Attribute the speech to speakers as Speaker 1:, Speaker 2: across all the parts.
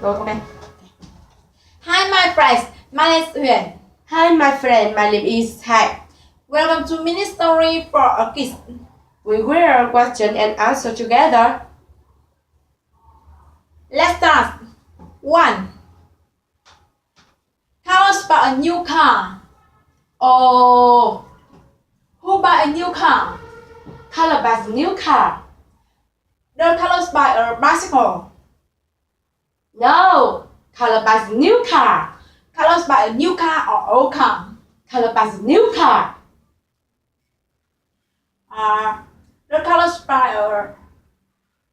Speaker 1: Rồi, ok.
Speaker 2: Hi, my friends. My name is Huyền.
Speaker 1: Hi, my friend. My name is Hai.
Speaker 2: Welcome to Mini Story for a Kids.
Speaker 1: We will question and answer together.
Speaker 2: Let's start. 1. Carlos bought a new car.
Speaker 1: Oh,
Speaker 2: Who bought a new car?
Speaker 1: Carlos buys a new car.
Speaker 2: Did Carlos buy a bicycle?
Speaker 1: No, Carlos buys a new car.
Speaker 2: Carlos buy a new car or old car?
Speaker 1: Carlos buys a new car.
Speaker 2: Did Carlos buy a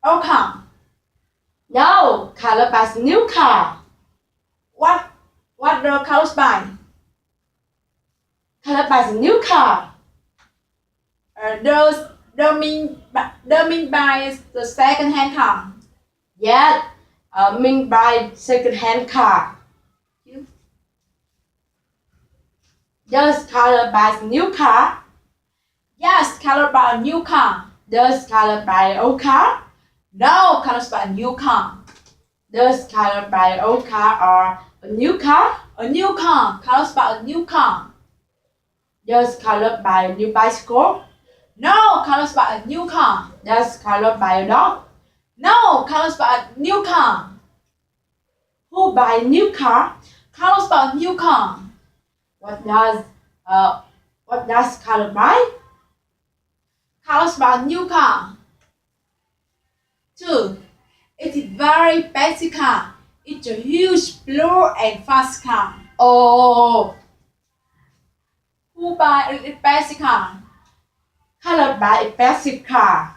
Speaker 2: old car?
Speaker 1: No, Carlos buys a new car.
Speaker 2: What did Carlos buy?
Speaker 1: Carlos buys a new car.
Speaker 2: Does Min buy the second-hand car?
Speaker 1: Yes, Minh buy second-hand car. Does Carlos buys a new car?
Speaker 2: Yes, Carlos bought a new car.
Speaker 1: Does Carlos buy an old car?
Speaker 2: No, Carlos bought a new car.
Speaker 1: Does Carlos buy an old car or a new car?
Speaker 2: A new car. Carlos bought a new car.
Speaker 1: Does Carlos buy a new bicycle?
Speaker 2: No, Carlos bought a new car.
Speaker 1: Does Carlos buy a dog?
Speaker 2: No, Carlos bought a new car.
Speaker 1: Who buy a new car?
Speaker 2: Carlos bought a new car.
Speaker 1: What does Carlos buy?
Speaker 2: Carlos bought a new car. 2. It is very fancy car. It's a huge, blue and fast car.
Speaker 1: Oh,
Speaker 2: Who buy a fancy car?
Speaker 1: Carlos buy a fancy car.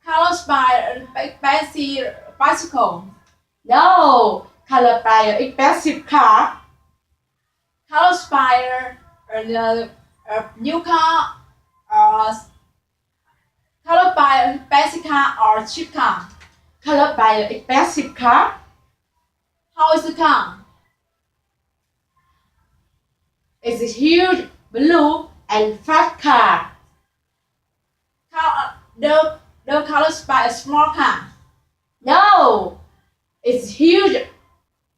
Speaker 2: Carlos buy a fancy bicycle.
Speaker 1: No, Carlos buy an expensive car.
Speaker 2: Carlos buy a new car. Carlos buy a fancy car or cheap car.
Speaker 1: Carlos buy an expensive car.
Speaker 2: How is the car?
Speaker 1: It's a huge, blue and fast car.
Speaker 2: Does Carlos buy a small car?
Speaker 1: No, it's huge,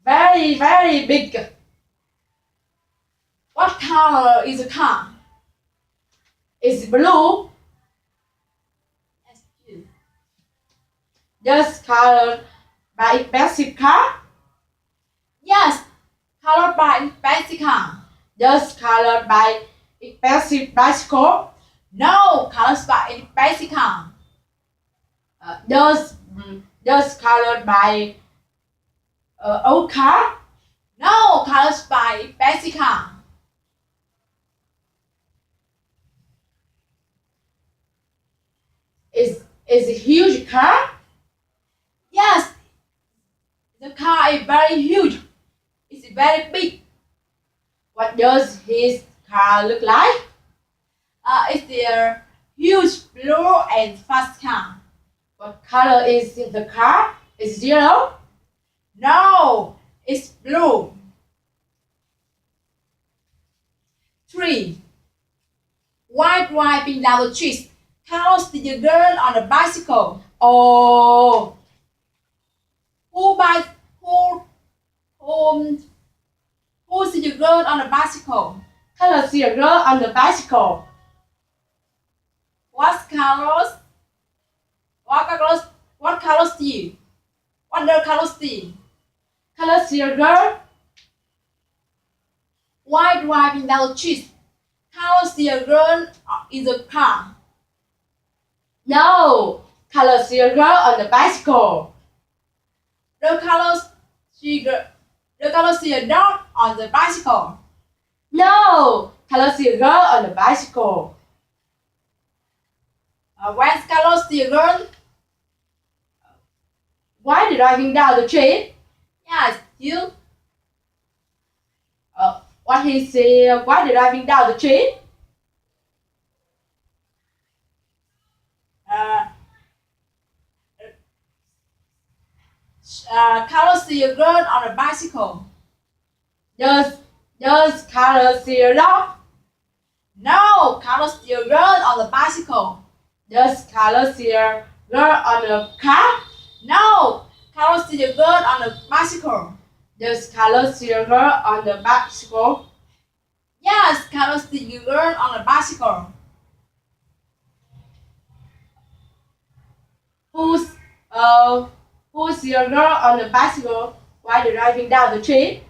Speaker 1: very, very big.
Speaker 2: What color is the car?
Speaker 1: It's blue. Does Carlos buy expensive car?
Speaker 2: Yes, Carlos buy a fancy car.
Speaker 1: Does Carlos buy expensive bicycle?
Speaker 2: No, Carlos buy a fancy car.
Speaker 1: Does Carlos buy old car?
Speaker 2: No, Carlos buy a fancy car.
Speaker 1: Is a huge car?
Speaker 2: Yes, the car is very huge. It's very big.
Speaker 1: What does his car look like?
Speaker 2: It's a huge, blue and fast car.
Speaker 1: What color is the car? Is yellow?
Speaker 2: No, it's blue. 3. While driving down the street, Carlos sees a girl on a bicycle.
Speaker 1: Oh,
Speaker 2: Who sees a girl on a bicycle?
Speaker 1: Carlos see a girl on the bicycle.
Speaker 2: What Carlos see? What does Carlos see?
Speaker 1: Carlos see a girl.
Speaker 2: While driving down the street, Carlos sees a girl in the car.
Speaker 1: No, Carlos see a girl on the bicycle.
Speaker 2: Does Carlos see a dog on the bicycle?
Speaker 1: No, Carlos see a girl on the bicycle.
Speaker 2: When Carlos see a girl?
Speaker 1: Why driving down the street?
Speaker 2: Yes, you.
Speaker 1: What he say? Why driving down the street?
Speaker 2: Carlos see a girl on a bicycle.
Speaker 1: Does Carlos see a dog?
Speaker 2: No, Carlos see a girl on the bicycle.
Speaker 1: Does Carlos see a girl on a car?
Speaker 2: No, Carlos see the girl on the bicycle.
Speaker 1: Does Carlos see a girl on the bicycle?
Speaker 2: Yes, Carlos see the girl on the bicycle.
Speaker 1: Who's your girl on the bicycle while driving down the street?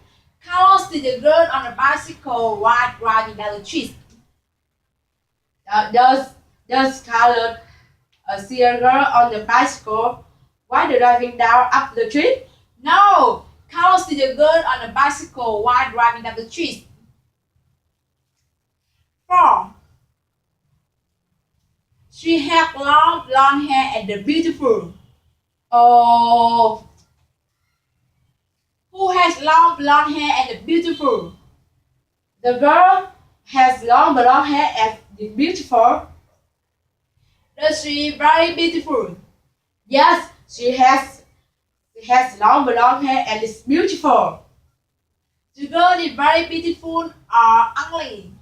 Speaker 2: Carlos see the girl on the bicycle while driving down the street.
Speaker 1: Does Carlos see a girl on the bicycle while driving down up the street?
Speaker 2: No, Carlos see the girl on the bicycle while driving down the street. 4. She had long blonde hair and beautiful.
Speaker 1: Oh,
Speaker 2: Who has long blonde hair and beautiful?
Speaker 1: the girl has long blonde hair and beautiful.
Speaker 2: Does she very beautiful?
Speaker 1: Yes, she has long blonde hair and is beautiful.
Speaker 2: The girl is very beautiful or ugly?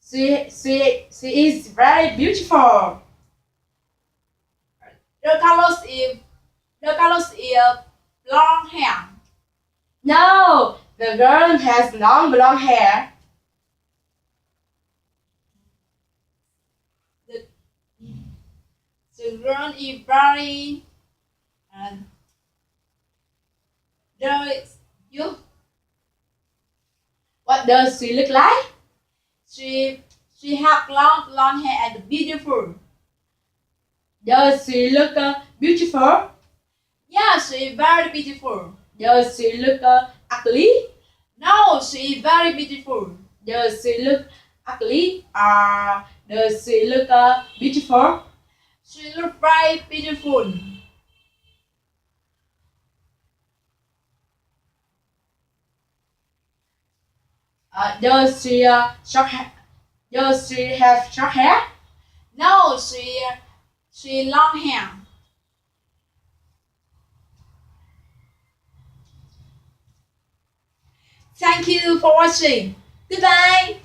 Speaker 1: She is very beautiful.
Speaker 2: The colors is blonde hair.
Speaker 1: No, the girl has long blonde hair.
Speaker 2: The girl is very you
Speaker 1: What does she look like?
Speaker 2: she have long blonde hair and beautiful.
Speaker 1: Does she look beautiful?
Speaker 2: Yes, she is very beautiful.
Speaker 1: Does she look ugly?
Speaker 2: No, she is very beautiful.
Speaker 1: Does she look ugly or does she look beautiful?
Speaker 2: She looks very beautiful.
Speaker 1: Does she Does she have short hair?
Speaker 2: No, she long hair. Thank you for watching. Goodbye.